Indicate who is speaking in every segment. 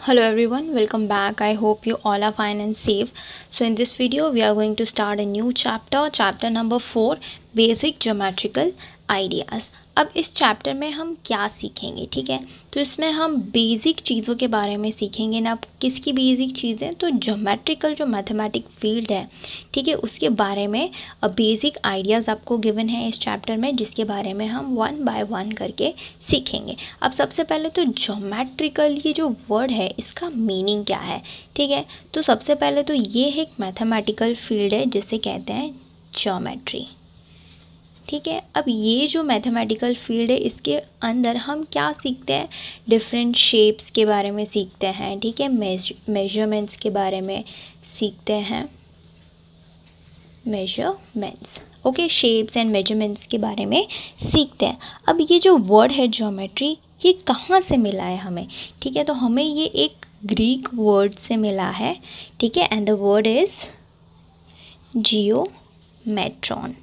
Speaker 1: Hello everyone, welcome back. I hope you all are fine and safe. So in this video we are going to start a new chapter number 4, basic geometrical ideas. अब इस chapter में हम क्या सीखेंगे, ठीक है। तो इसमें हम बेसिक चीज़ों के बारे में सीखेंगे ना। किसकी बेसिक चीज़ें, तो ज्योमेट्रिकल जो मैथमेटिक फील्ड है, ठीक है, उसके बारे में बेसिक आइडियाज़ आपको गिवन है इस चैप्टर में, जिसके बारे में हम वन बाय वन करके सीखेंगे। अब सबसे पहले तो ज्योमेट्रिकल ये जो वर्ड है इसका मीनिंग क्या है, ठीक है। तो सबसे पहले तो ये एक मैथमेटिकल फील्ड है जिसे कहते हैं ज्योमेट्री, ठीक है। अब ये जो मैथमेटिकल फील्ड है इसके अंदर हम क्या सीखते हैं, डिफरेंट शेप्स के बारे में सीखते हैं, ठीक है। मेजरमेंट्स के बारे में सीखते हैं, measurements, okay, shapes and measurements के बारे में सीखते हैं। अब ये जो वर्ड है ज्योमेट्री, ये कहाँ से मिला है हमें, ठीक है। तो हमें ये एक ग्रीक वर्ड से मिला है, ठीक है, एंड द वर्ड इज़ जियोमेट्रॉन,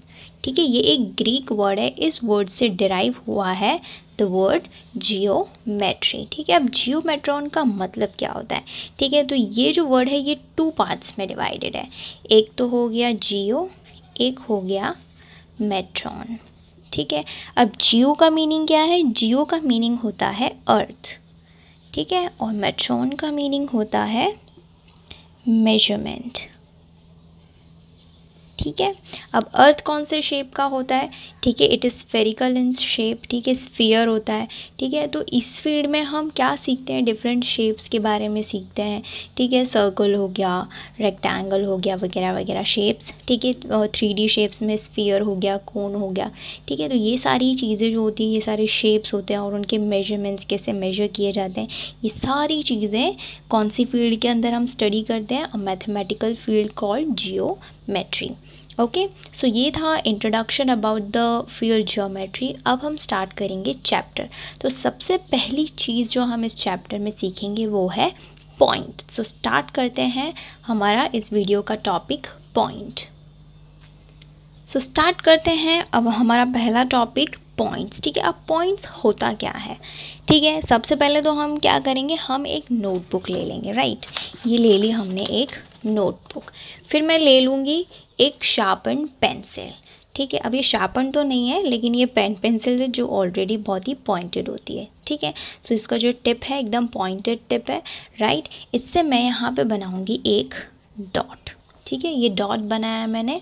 Speaker 1: ठीक है। ये एक ग्रीक वर्ड है, इस वर्ड से डिराइव हुआ है द वर्ड जियोमेट्री, ठीक है। अब जियोमेट्रॉन का मतलब क्या होता है, ठीक है। तो ये जो वर्ड है ये 2 पार्ट्स में डिवाइडेड है। एक तो हो गया जियो, एक हो गया मेट्रॉन, ठीक है। अब जियो का मीनिंग क्या है, जियो का मीनिंग होता है अर्थ, ठीक है, और मेट्रॉन का मीनिंग होता है मेजरमेंट, ठीक है। अब अर्थ कौन से शेप का होता है, ठीक है, it is spherical in shape, ठीक है, स्फीयर होता है, ठीक है। तो इस फील्ड में हम क्या सीखते हैं, डिफरेंट शेप्स के बारे में सीखते हैं, ठीक है। सर्कल हो गया, रेक्टेंगल हो गया, वगैरह वगैरह शेप्स, ठीक है। 3D शेप्स में स्फीयर हो गया, कोन हो गया, ठीक है। तो ये सारी चीज़ें जो होती हैं, ये सारे शेप्स होते हैं और उनके मेजरमेंट्स कैसे मेजर किए जाते हैं, ये सारी चीज़ें कौन सी फील्ड के अंदर हम स्टडी करते हैं, a mathematical field called geometry, okay. So ये था introduction about the field geometry. अब हम स्टार्ट करेंगे चैप्टर। तो सबसे पहली चीज़ जो हम इस चैप्टर में सीखेंगे वो है पॉइंट। सो स्टार्ट करते हैं हमारा इस वीडियो का टॉपिक पॉइंट। सो स्टार्ट करते हैं अब हमारा पहला टॉपिक पॉइंट्स, ठीक है। अब पॉइंट्स होता क्या है, ठीक है। सबसे पहले तो हम क्या करेंगे, हम एक नोटबुक ले लेंगे, राइट। ये ले ली हमने एक नोटबुक, फिर मैं ले लूँगी एक शार्पन पेंसिल, ठीक है। अब ये शार्पन तो नहीं है, लेकिन ये पेंसिल है जो ऑलरेडी बहुत ही पॉइंटेड होती है, ठीक है। सो इसका जो टिप है एकदम पॉइंटेड टिप है, राइट। इससे मैं यहाँ पे बनाऊँगी एक डॉट, ठीक है। ये डॉट बनाया मैंने,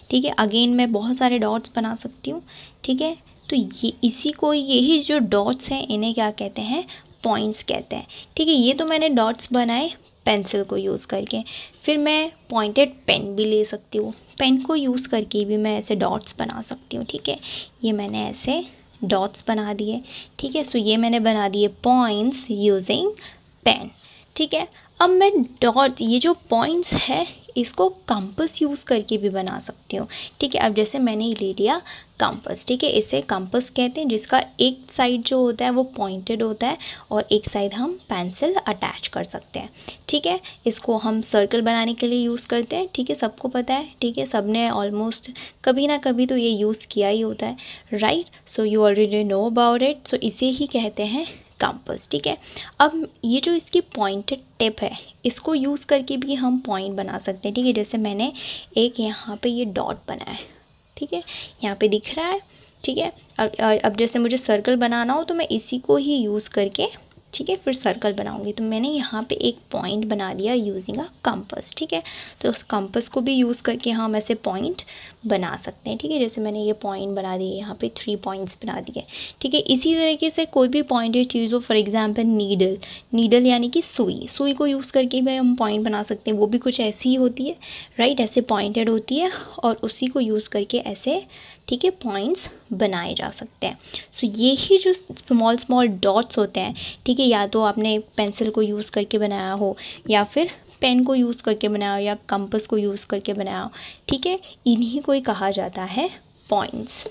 Speaker 1: ठीक है। अगेन मैं बहुत सारे डॉट्स बना सकती हूँ, ठीक है। तो ये इसी को, यही जो डॉट्स हैं इन्हें क्या कहते हैं, पॉइंट्स कहते हैं, ठीक है। ये तो मैंने डॉट्स बनाए पेंसिल को यूज़ करके, फिर मैं पॉइंटेड पेन भी ले सकती हूँ, पेन को यूज़ करके भी मैं ऐसे डॉट्स बना सकती हूँ, ठीक है। ये मैंने ऐसे डॉट्स बना दिए, ठीक है। सो ये मैंने बना दिए पॉइंट्स यूजिंग पेन, ठीक है। अब मैं डॉट, ये जो पॉइंट्स है इसको कंपास यूज़ करके भी बना सकती हूँ, ठीक है। अब जैसे मैंने ले लिया कंपास, ठीक है, इसे कंपास कहते हैं, जिसका एक साइड जो होता है वो पॉइंटेड होता है और एक साइड हम पेंसिल अटैच कर सकते हैं, ठीक है। इसको हम सर्कल बनाने के लिए यूज़ करते हैं, ठीक है, सबको पता है, ठीक है। सबने ऑलमोस्ट कभी ना कभी तो ये यूज़ किया ही होता है, right. So you already know about it. So इसे ही कहते हैं कंपास, ठीक है। अब ये जो इसकी पॉइंटेड टिप है इसको यूज़ करके भी हम पॉइंट बना सकते हैं, ठीक है। जैसे मैंने एक यहाँ पे ये डॉट बनाया है, ठीक है, यहाँ पे दिख रहा है, ठीक है। अब जैसे मुझे सर्कल बनाना हो तो मैं इसी को ही यूज़ करके, ठीक है, फिर सर्कल बनाऊंगी। तो मैंने यहाँ पे एक पॉइंट बना दिया यूजिंग अ कंपास, ठीक है। तो उस कंपास को भी यूज़ करके हम ऐसे पॉइंट बना सकते हैं, ठीक है। जैसे मैंने ये पॉइंट बना दिए, यहाँ पे 3 पॉइंट्स बना दिए, ठीक है। इसी तरीके से कोई भी पॉइंटेड चीज़ हो, फॉर एग्जांपल नीडल, नीडल यानी कि सुई, सुई को यूज़ करके भी हम पॉइंट बना सकते हैं, वो भी कुछ ऐसी ही होती है, राइट, ऐसे पॉइंटेड होती है और उसी को यूज़ करके ऐसे, ठीक है, पॉइंट्स बनाए जा सकते हैं। सो ये ही जो स्मॉल स्मॉल डॉट्स होते हैं, ठीक है, या तो आपने पेंसिल को यूज़ करके बनाया हो या फिर पेन को यूज़ करके बनाया हो या कंपास को यूज़ करके बनाया हो, ठीक है, इन्हीं को ही कहा जाता है पॉइंट्स।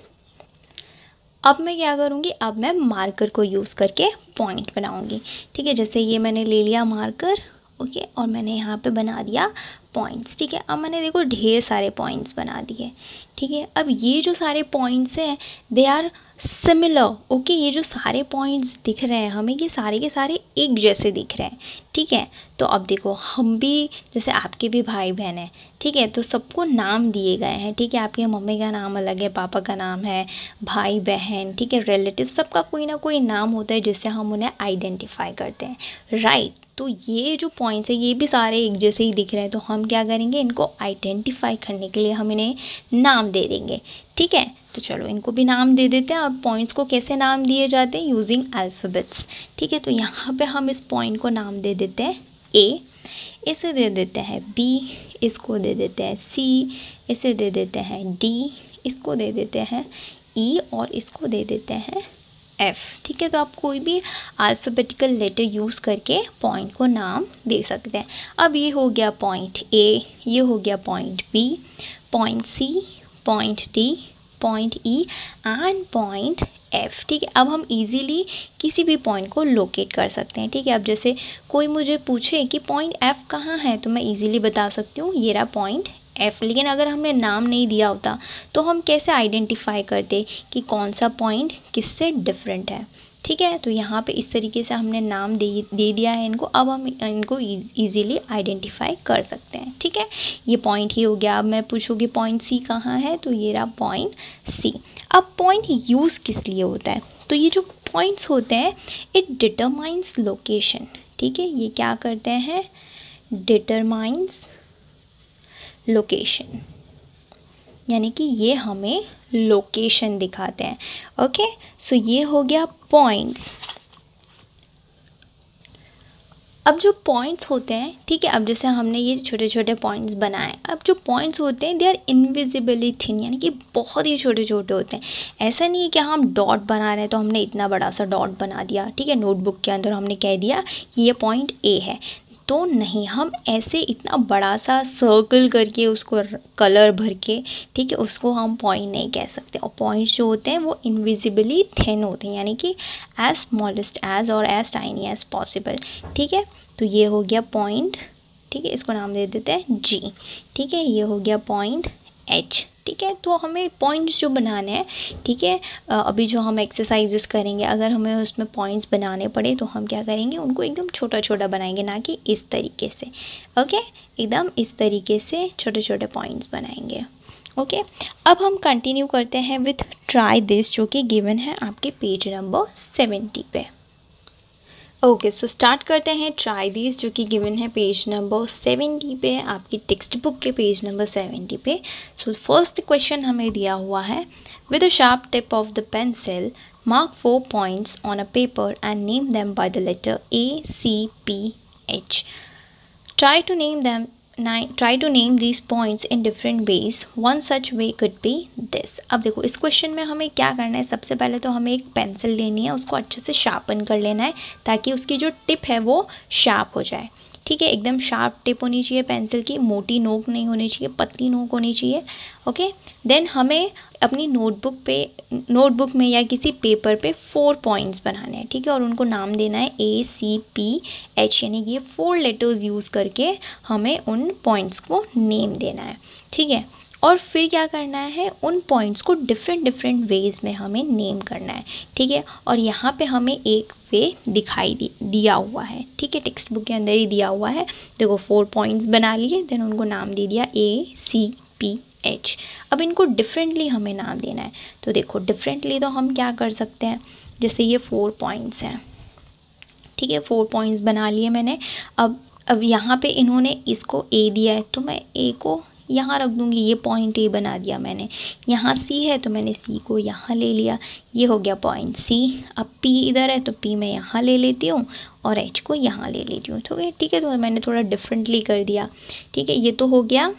Speaker 1: अब मैं क्या करूँगी, अब मैं मार्कर को यूज़ करके पॉइंट बनाऊँगी, ठीक है। जैसे ये मैंने ले लिया मार्कर, ओके, और मैंने यहाँ पे बना दिया पॉइंट्स, ठीक है। अब मैंने देखो ढेर सारे पॉइंट्स बना दिए, ठीक है। अब ये जो सारे पॉइंट्स हैं दे आर सिमिलर। ओके, ये जो सारे पॉइंट्स दिख रहे हैं हमें, ये सारे के सारे एक जैसे दिख रहे हैं, ठीक है। तो अब देखो, हम भी जैसे आपके भी भाई बहन हैं, ठीक है, तो सबको नाम दिए गए हैं, ठीक है। आपके मम्मी का नाम अलग है, पापा का नाम है, भाई बहन, ठीक है, रिलेटिव, सबका कोई ना कोई नाम होता है जिससे हम उन्हें आइडेंटिफाई करते हैं, राइट। तो ये जो पॉइंट्स है ये भी सारे एक जैसे ही दिख रहे हैं, तो हम क्या करेंगे, इनको आइडेंटिफाई करने के लिए हम इन्हें नाम दे देंगे, ठीक है। तो चलो इनको भी नाम दे देते हैं। अब पॉइंट्स को कैसे नाम दिए जाते हैं, यूजिंग अल्फ़ाबेट्स, ठीक है। तो यहाँ पे हम इस पॉइंट को नाम दे देते हैं ए, इसे दे देते हैं बी, इसको दे देते हैं सी, इसे दे देते हैं डी, इसको दे देते हैं ई, और इसको दे देते हैं एफ़, ठीक है। तो आप कोई भी अल्फ़ाबेटिकल लेटर यूज़ करके पॉइंट को नाम दे सकते हैं। अब ये हो गया पॉइंट ए, ये हो गया point B, point C, point D, point E and point F, ठीक है। अब हम इजीली किसी भी पॉइंट को लोकेट कर सकते हैं, ठीक है। अब जैसे कोई मुझे पूछे कि पॉइंट एफ़ कहाँ है, तो मैं इजीली बता सकती हूँ ये रहा पॉइंट एफ़। लेकिन अगर हमने नाम नहीं दिया होता तो हम कैसे आइडेंटिफाई करते कि कौन सा पॉइंट किससे डिफरेंट है, ठीक है। तो यहाँ पे इस तरीके से हमने नाम दे दिया है इनको। अब हम इनको इजीली आइडेंटिफाई कर सकते हैं, ठीक है। ये पॉइंट ही हो गया। अब मैं पूछूँगी पॉइंट सी कहाँ है, तो ये रहा पॉइंट सी। अब पॉइंट यूज़ किस लिए होता है, तो ये जो पॉइंट्स होते हैं इट डिटरमाइंस लोकेशन, ठीक है। ये क्या करते हैं, डिटरमाइंस लोकेशन, यानी कि ये हमें लोकेशन दिखाते हैं, ओके। सो ये हो गया पॉइंट्स। अब जो पॉइंट्स होते हैं, ठीक है, अब जैसे हमने ये छोटे छोटे पॉइंट्स बनाए, अब जो पॉइंट्स होते हैं दे आर इनविजिबली थिन, यानी कि बहुत ही छोटे छोटे होते हैं। ऐसा नहीं है कि हम डॉट बना रहे हैं तो हमने इतना बड़ा सा डॉट बना दिया, ठीक है, नोटबुक के अंदर हमने कह दिया कि ये पॉइंट ए है, तो नहीं, हम ऐसे इतना बड़ा सा सर्कल करके उसको कलर भर के, ठीक है, उसको हम पॉइंट नहीं कह सकते। और पॉइंट्स जो होते हैं वो इनविजिबली थिन होते हैं, यानी कि एज स्मॉलेस्ट एज और एज टाइनी एज पॉसिबल, ठीक है। तो ये हो गया पॉइंट, ठीक है, इसको नाम दे देते हैं जी, ठीक है। ये हो गया पॉइंट एच, ठीक है। तो हमें पॉइंट्स जो बनाने हैं, ठीक है, अभी जो हम एक्सरसाइजेस करेंगे, अगर हमें उसमें पॉइंट्स बनाने पड़े तो हम क्या करेंगे, उनको एकदम छोटा छोटा बनाएंगे, ना कि इस तरीके से, ओके, एकदम इस तरीके से छोटे छोटे पॉइंट्स बनाएंगे, ओके। अब हम कंटिन्यू करते हैं विथ ट्राई दिस, जो कि गिवन है आपके पेज नंबर 70 पे। ओके, सो स्टार्ट करते हैं ट्राई दिस, जो कि गिवन है पेज नंबर 70 पे, आपकी टेक्स्ट बुक के पेज नंबर 70 पे। सो फर्स्ट क्वेश्चन हमें दिया हुआ है, with a sharp tip of the pencil mark 4 points on a paper and name them by the letter ACPH. Try to name these points in different ways. One such way could be this. अब देखो इस question में हमें क्या करना है, सबसे पहले तो हमें एक पेंसिल लेनी है, उसको अच्छे से शार्पन कर लेना है ताकि उसकी जो टिप है वो शार्प हो जाए, ठीक है। एकदम शार्प टिप होनी चाहिए पेंसिल की, मोटी नोक नहीं होनी चाहिए, पतली नोक होनी चाहिए, ओके। देन हमें अपनी नोटबुक में या किसी पेपर पे 4 पॉइंट्स बनाने हैं, ठीक है, और उनको नाम देना है ACPH, यानी कि ये 4 लेटर्स यूज़ करके हमें उन पॉइंट्स को नेम देना है, ठीक है। और फिर क्या करना है, उन पॉइंट्स को डिफरेंट वेज़ में हमें नेम करना है, ठीक है। और यहाँ पे हमें एक वे दिखाई दिया हुआ है, ठीक है, टेक्स्ट बुक के अंदर ही दिया हुआ है। देखो 4 पॉइंट्स बना लिए, देन उनको नाम दे दिया ACPH। अब इनको डिफरेंटली हमें नाम देना है, तो देखो डिफरेंटली तो हम क्या कर सकते हैं, जैसे ये 4 पॉइंट्स हैं, ठीक है, 4 पॉइंट्स बना लिए मैंने। अब यहाँ पे इन्होंने इसको A दिया है तो मैं A को यहाँ रख दूँगी, ये पॉइंट A बना दिया मैंने। यहाँ C है तो मैंने C को यहाँ ले लिया, ये हो गया पॉइंट C। अब P इधर है तो P मैं यहाँ ले लेती हूँ और H को यहाँ ले लेती हूँ, ठीक है। तो मैंने थोड़ा डिफरेंटली कर दिया, ठीक है। ये तो हो गया,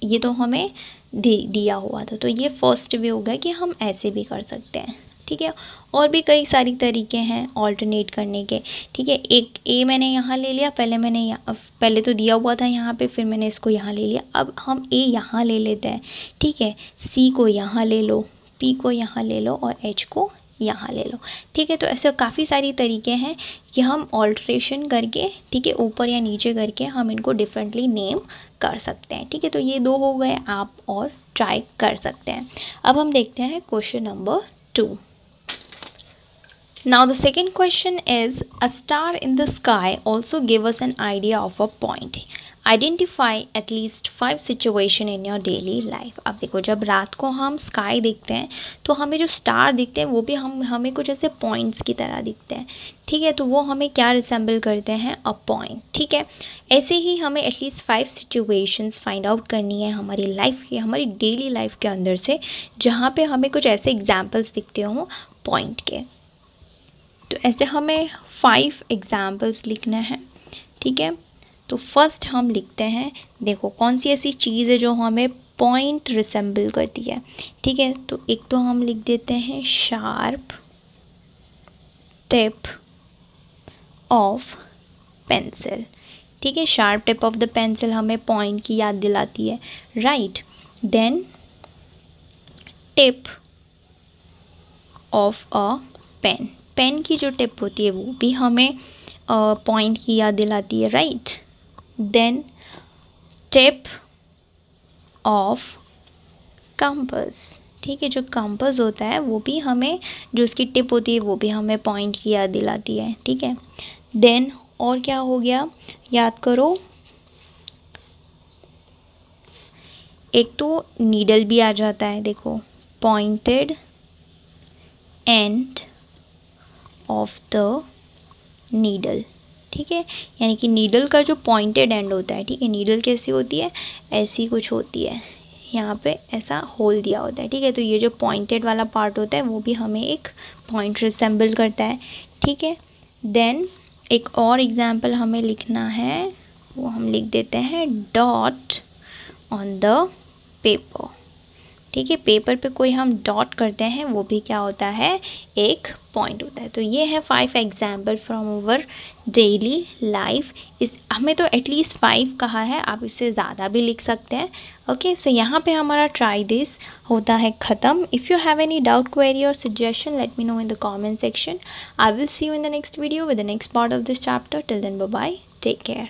Speaker 1: ये तो हमें दिया हुआ था, तो ये फर्स्ट वे होगा कि हम ऐसे भी कर सकते हैं, ठीक है। और भी कई सारी तरीके हैं ऑल्टरनेट करने के, ठीक है। एक A मैंने यहाँ ले लिया, पहले तो दिया हुआ था यहाँ पे, फिर मैंने इसको यहाँ ले लिया। अब हम A यहाँ ले लेते हैं, ठीक है, C को यहाँ ले लो, P को यहाँ ले लो और H को यहाँ ले लो, ठीक है। तो ऐसे काफ़ी सारी तरीके हैं कि हम ऑल्ट्रेशन करके, ठीक है, ऊपर या नीचे करके हम इनको डिफरेंटली नेम कर सकते हैं, ठीक है। तो ये 2 हो गए, आप और ट्राई कर सकते हैं। अब हम देखते हैं question number 2। Now the second question is, a star in the sky also give us an idea of a point. Identify at least 5 situation in your daily life. अब देखो, जब रात को हम स्काई देखते हैं तो हमें जो स्टार दिखते हैं वो भी हमें कुछ ऐसे पॉइंट्स की तरह दिखते हैं, ठीक है। तो वो हमें क्या रिसेंबल करते हैं, अ पॉइंट, ठीक है। ऐसे ही हमें एटलीस्ट 5 सिचुएशंस फाइंड आउट करनी है हमारी लाइफ के, हमारी डेली लाइफ के अंदर से, जहाँ पे हमें कुछ ऐसे एग्जाम्पल्स दिखते हों पॉइंट के। तो ऐसे हमें 5 एग्जाम्पल्स लिखना है, ठीक है। तो फर्स्ट हम लिखते हैं, देखो कौन सी ऐसी चीज़ है जो हमें पॉइंट रिसेंबल करती है, ठीक है। तो एक तो हम लिख देते हैं शार्प टिप ऑफ पेंसिल, ठीक है। Sharp tip of the pencil हमें पॉइंट की याद दिलाती है, right. Then tip of a pen, pen की जो टिप होती है वो भी हमें पॉइंट की याद दिलाती है, right. Then tip of compass, ठीक है। जो कंपास होता है वो भी हमें, जो उसकी टिप होती है वो भी हमें पॉइंट की याद दिलाती है, ठीक है। देन और क्या हो गया, याद करो, एक तो नीडल भी आ जाता है, देखो pointed end of the needle, ठीक है। यानी कि नीडल का जो पॉइंटेड एंड होता है, ठीक है। नीडल कैसी होती है, ऐसी कुछ होती है, यहाँ पे ऐसा होल दिया होता है, ठीक है। तो ये जो पॉइंटेड वाला पार्ट होता है वो भी हमें एक पॉइंट रिसेंबल करता है, ठीक है। देन एक और एग्जाम्पल हमें लिखना है, वो हम लिख देते हैं डॉट ऑन द पेपर, ठीक है। पेपर पे कोई हम डॉट करते हैं वो भी क्या होता है, एक पॉइंट होता है। तो ये है 5 example from our daily life. इस हमें तो एटलीस्ट 5 कहा है, आप इससे ज़्यादा भी लिख सकते हैं, ओके। सो यहाँ पे हमारा ट्राई दिस होता है ख़त्म। If you have any doubt, query और suggestion, let me know in the comment section. I will see you in the next video with the next part of this chapter. Till then bye bye, take care.